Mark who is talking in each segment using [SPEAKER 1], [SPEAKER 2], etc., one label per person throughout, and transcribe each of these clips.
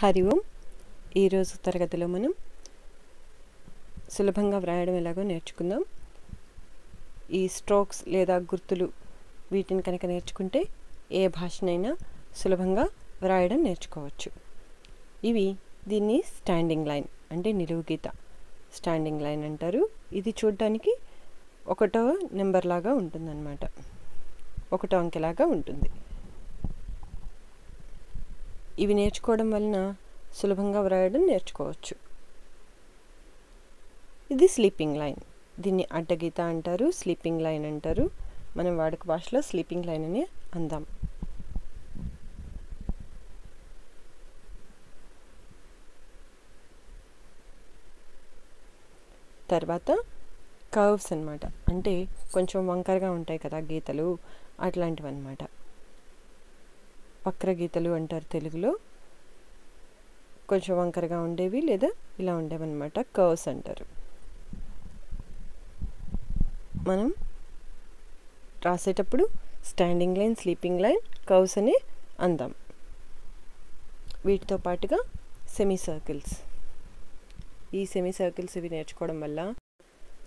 [SPEAKER 1] హరి ఓం. ఈరోజు తరగతిలో మనం సులభంగా వ్రాయడం ఎలాగో నేర్చుకుందాం. ఈ స్ట్రోక్స్ లేదా గుర్తులు వీటిని కనుక నేర్చుకుంటే ఏ భాషనైనా సులభంగా వ్రాయడం నేర్చుకోవచ్చు. దీన్ని స్టాండింగ్ లైన్ అంటే నిలువు గీత స్టాండింగ్ లైన్ అంటారు. ఇది చూడడానికి 1వ నెంబర్ లాగా ఉంటుందన్నమాట, 1వ అంకెలాగా ఉంటుంది. ఇవి నేర్చుకోవడం వలన సులభంగా వ్రాయడం నేర్చుకోవచ్చు. ఇది స్లీపింగ్ లైన్, దీన్ని అడ్డగీత అంటారు, స్లీపింగ్ లైన్ అంటారు. మనం వాడుక భాషలో స్లీపింగ్ లైన్ అని అందాం. తర్వాత కర్వ్స్ అన్నమాట, అంటే కొంచెం వంకరగా ఉంటాయి కదా గీతలు, అట్లాంటివి అన్నమాట. వక్ర గీతలు అంటారు తెలుగులో. కొంచెం వంకరగా ఉండేవి లేదా ఇలా ఉండేవన్నమాట కర్వ్స్ అంటారు. మనం రాసేటప్పుడు standing line, sleeping line, curves అని అందాం. వీటితో పాటుగా సెమీ సర్కిల్స్. ఈ సెమీ సర్కిల్స్ ఇవి నేర్చుకోవడం వల్ల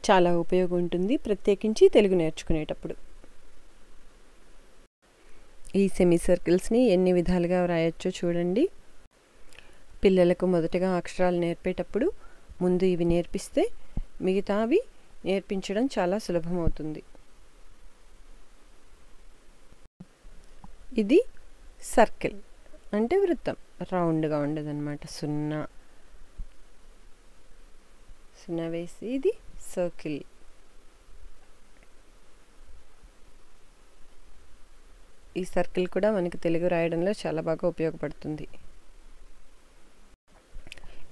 [SPEAKER 1] చాలా ఉపయోగం ఉంటుంది, ప్రత్యేకించి తెలుగు నేర్చుకునేటప్పుడు. ఈ సెమీ సర్కిల్స్ని ఎన్ని విధాలుగా వ్రాయొచ్చో చూడండి. పిల్లలకు మొదటగా అక్షరాలు నేర్పేటప్పుడు ముందు ఇవి నేర్పిస్తే మిగతావి నేర్పించడం చాలా సులభమవుతుంది. ఇది సర్కిల్ అంటే వృత్తం, రౌండ్గా ఉండదన్నమాట. సున్నా వేసి ఇది సర్కిల్. ఈ సర్కిల్ కూడా మనకి తెలుగు రాయడంలో చాలా బాగా ఉపయోగపడుతుంది.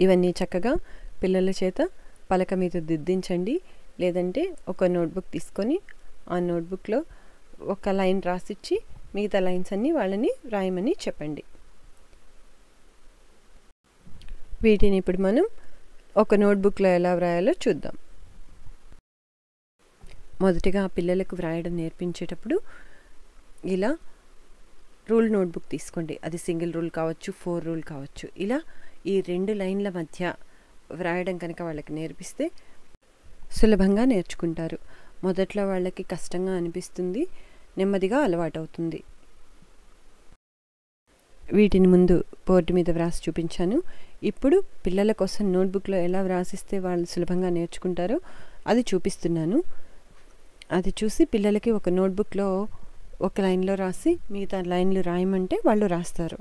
[SPEAKER 1] ఇవన్నీ చక్కగా పిల్లల చేత పలక మీద దిద్దించండి, లేదంటే ఒక నోట్బుక్ తీసుకొని ఆ నోట్బుక్లో ఒక లైన్ రాసిచ్చి మిగతా లైన్స్ అన్నీ వాళ్ళని రాయమని చెప్పండి. వీటిని ఇప్పుడు మనం ఒక నోట్బుక్లో ఎలా వ్రాయాలో చూద్దాం. మొదటిగా పిల్లలకు వ్రాయడం నేర్పించేటప్పుడు ఇలా రూల్ నోట్బుక్ తీసుకోండి. అది సింగిల్ రూల్ కావచ్చు, 4 రూల్ కావచ్చు. ఇలా ఈ 2 లైన్ల మధ్య వ్రాయడం కనుక వాళ్ళకి నేర్పిస్తే సులభంగా నేర్చుకుంటారు. మొదట్లో వాళ్ళకి కష్టంగా అనిపిస్తుంది, నెమ్మదిగా అలవాటవుతుంది. వీటిని ముందు బోర్డు మీద వ్రాసి చూపించాను. ఇప్పుడు పిల్లల కోసం నోట్బుక్లో ఎలా వ్రాసిస్తే వాళ్ళు సులభంగా నేర్చుకుంటారో అది చూపిస్తున్నాను. అది చూసి పిల్లలకి ఒక నోట్బుక్లో ఒక లైన్లో రాసి మిగతా లైన్లు రాయమంటే వాళ్ళు రాస్తారు.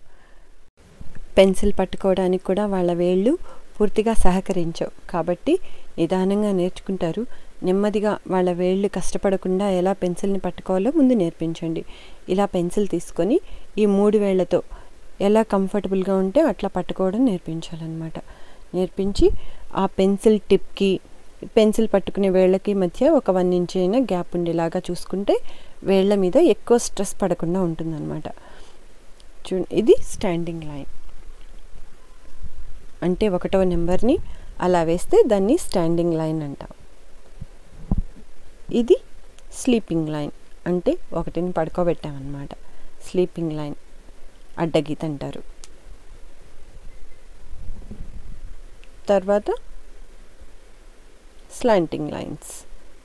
[SPEAKER 1] పెన్సిల్ పట్టుకోవడానికి కూడా వాళ్ళ వేళ్ళు పూర్తిగా సహకరించవు, కాబట్టి నిదానంగా నేర్చుకుంటారు. నెమ్మదిగా వాళ్ళ వేళ్ళు కష్టపడకుండా ఎలా పెన్సిల్ని పట్టుకోవాలో ముందు నేర్పించండి. ఇలా పెన్సిల్ తీసుకొని ఈ 3 వేళ్లతో ఎలా కంఫర్టబుల్గా ఉంటే అట్లా పట్టుకోవడం నేర్పించాలన్నమాట. నేర్పించి ఆ పెన్సిల్ టిప్కి పెన్సిల్ పట్టుకునే వేళ్ళకి మధ్య ఒక 1 ఇంచ్ అయినా గ్యాప్ ఉండేలాగా చూసుకుంటే వేళ్ల మీద ఎక్కువ స్ట్రెస్ పడకుండా ఉంటుందన్నమాట. ఇది స్టాండింగ్ లైన్ అంటే 1వ నెంబర్ని అలా వేస్తే దాన్ని స్టాండింగ్ లైన్ అంటాం. ఇది స్లీపింగ్ లైన్ అంటే 1ని పడుకోబెట్టామన్నమాట. స్లీపింగ్ లైన్ అడ్డగీత అంటారు. తర్వాత స్లాంటింగ్ లైన్స్.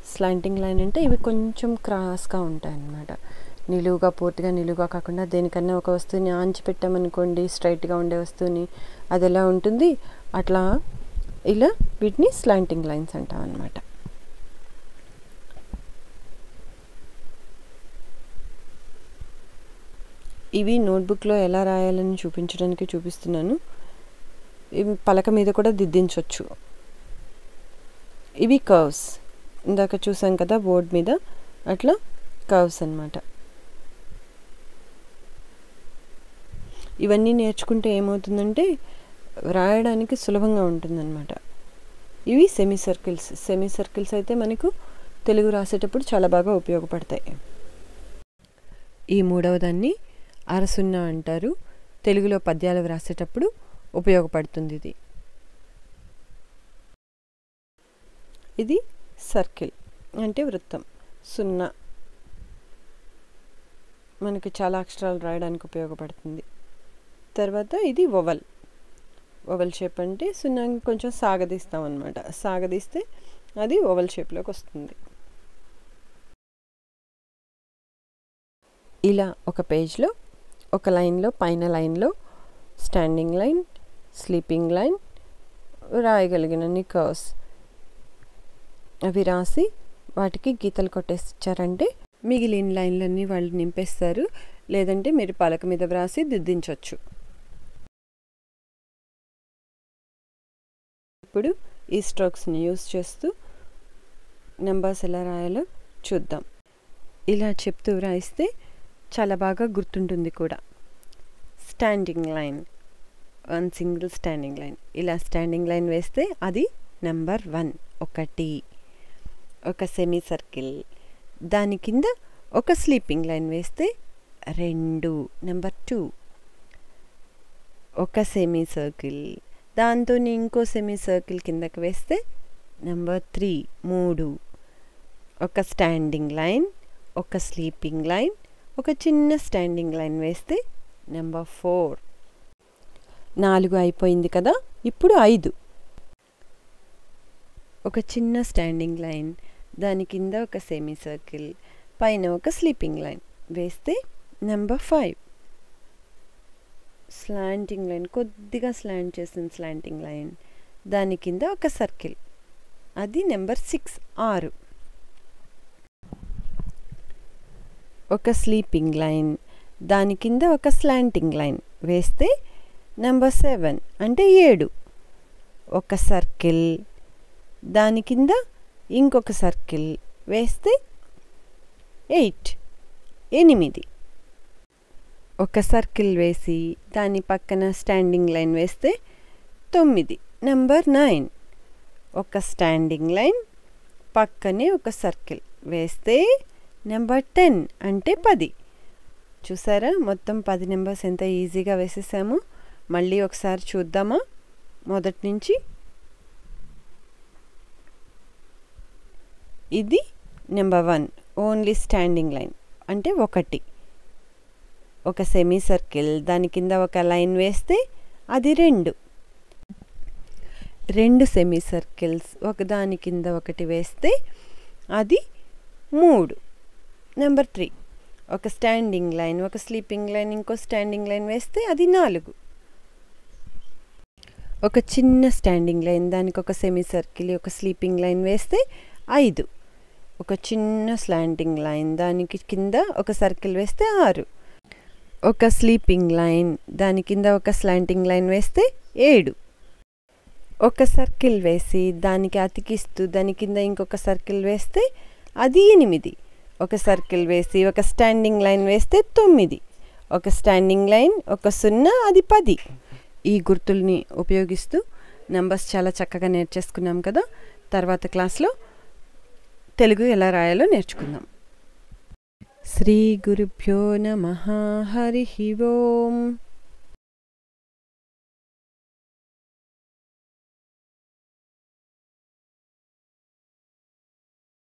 [SPEAKER 1] స్లాంటింగ్ లైన్ అంటే ఇవి కొంచెం క్రాస్గా ఉంటాయి అన్నమాట. నిలువుగా, పూర్తిగా నిలువుగా కాకుండా దేనికన్నా ఒక వస్తువుని ఆంచి పెట్టామనుకోండి, స్ట్రైట్గా ఉండే వస్తువుని, అది ఎలా ఉంటుంది అట్లా ఇలా వీటిని స్లాంటింగ్ లైన్స్ అంటాం అన్నమాట. ఇవి నోట్బుక్లో ఎలా రాయాలని చూపించడానికి చూపిస్తున్నాను. ఇవి పలక మీద కూడా దిద్దించవచ్చు. ఇవి కర్వ్స్, ఇందాక చూసాం కదా బోర్డు మీద, అట్లా కర్వ్స్ అన్నమాట. ఇవన్నీ నేర్చుకుంటే ఏమవుతుందంటే వ్రాయడానికి సులభంగా ఉంటుందన్నమాట. ఇవి సెమీ సర్కిల్స్. సెమీ సర్కిల్స్ అయితే మనకు తెలుగు రాసేటప్పుడు చాలా బాగా ఉపయోగపడతాయి. ఈ 3వ దాన్ని అరసున్నా అంటారు. తెలుగులో పద్యాలు వ్రాసేటప్పుడు ఉపయోగపడుతుంది ఇది. ఇది సర్కిల్ అంటే వృత్తం. 0 మనకి చాలా అక్షరాలు రాయడానికి ఉపయోగపడుతుంది. తర్వాత ఇది వొవల్, ఓవల్ షేప్ అంటే సున్నాని కొంచెం సాగదీస్తాం అన్నమాట. సాగదీస్తే అది ఓవల్ షేప్లోకి వస్తుంది. ఇలా ఒక పేజ్లో ఒక లైన్లో పైన లైన్లో స్టాండింగ్ లైన్, స్లీపింగ్ లైన్, రాయగలిగినన్ని కర్వ్స్ అవి రాసి వాటికి గీతలు కొట్టేసిచ్చారంటే మిగిలిన లైన్లన్నీ వాళ్ళు నింపేస్తారు. లేదంటే మీరు పలక మీద వ్రాసి దిద్దించవచ్చు. ఇప్పుడు ఈ స్ట్రోక్స్ని యూస్ చేస్తూ నెంబర్స్ ఎలా రాయాలో చూద్దాం. ఇలా చెప్తూ వ్రాయిస్తే చాలా బాగా గుర్తుంటుంది కూడా. Standing line, one single standing line. ఇలా స్టాండింగ్ లైన్ వేస్తే అది నెంబర్ 1 1. ఒక సెమీ సర్కిల్, దాని కింద ఒక స్లీపింగ్ లైన్ వేస్తే 2 నెంబర్ 2. ఒక సెమీ సర్కిల్, దాంతో ఇంకో సెమీ సర్కిల్ కిందకి వేస్తే నెంబర్ 3 3. ఒక స్టాండింగ్ లైన్, ఒక స్లీపింగ్ లైన్, ఒక చిన్న స్టాండింగ్ లైన్ వేస్తే నెంబర్ 4. 4 అయిపోయింది కదా. ఇప్పుడు 5. ఒక చిన్న స్టాండింగ్ లైన్, దాని కింద ఒక సెమీ సర్కిల్, పైన ఒక స్లీపింగ్ లైన్ వేస్తే నెంబర్ 5. స్లాంటింగ్ లైన్, కొద్దిగా స్లాంట్ చేసిన స్లాంటింగ్ లైన్, దాని కింద ఒక సర్కిల్, అది నెంబర్ 6 6. ఒక స్లీపింగ్ లైన్, దాని కింద ఒక స్లాంటింగ్ లైన్ వేస్తే నెంబర్ 7 అంటే 7. ఒక సర్కిల్, దాని కింద ఇంకొక సర్కిల్ వేస్తే 8 8. ఒక సర్కిల్ వేసి దాని పక్కన స్టాండింగ్ లైన్ వేస్తే 9 నెంబర్ 9. ఒక స్టాండింగ్ లైన్ పక్కనే ఒక సర్కిల్ వేస్తే నెంబర్ 10 అంటే 10. చూసారా మొత్తం 10 నెంబర్స్ ఎంత ఈజీగా వేసేసాము. మళ్ళీ ఒకసారి చూద్దామా మొదటి నుంచి. ఇది నెంబర్ 1 ఓన్లీ స్టాండింగ్ లైన్ అంటే 1. ఒక సెమీ సర్కిల్, దాని కింద ఒక లైన్ వేస్తే అది 2. 2 సెమీ సర్కిల్స్ ఒకదాని కింద ఒకటి వేస్తే అది 3 నెంబర్ 3. ఒక స్టాండింగ్ లైన్, ఒక స్లీపింగ్ లైన్, ఇంకో స్టాండింగ్ లైన్ వేస్తే అది 4. ఒక చిన్న స్టాండింగ్ లైన్, దానికి ఒక సెమీ సర్కిల్, ఒక స్లీపింగ్ లైన్ వేస్తే 5. ఒక చిన్న స్లాంటింగ్ లైన్, దానికి కింద ఒక సర్కిల్ వేస్తే 6. ఒక స్లీపింగ్ లైన్, దాని కింద ఒక స్లాంటింగ్ లైన్ వేస్తే 7. ఒక సర్కిల్ వేసి దానికి అతికిస్తూ దాని కింద ఇంకొక సర్కిల్ వేస్తే అది 8. ఒక సర్కిల్ వేసి ఒక స్టాండింగ్ లైన్ వేస్తే 9. ఒక స్టాండింగ్ లైన్, ఒక 0, అది 10. ఈ గుర్తుల్ని ఉపయోగిస్తూ నెంబర్స్ చాలా చక్కగా నేర్చేసుకున్నాం కదా. తర్వాత క్లాస్లో తెలుగు ఎలా రాయాలో నేర్చుకుందాం. శ్రీ గురుభ్యో నమః. హరి ఓం.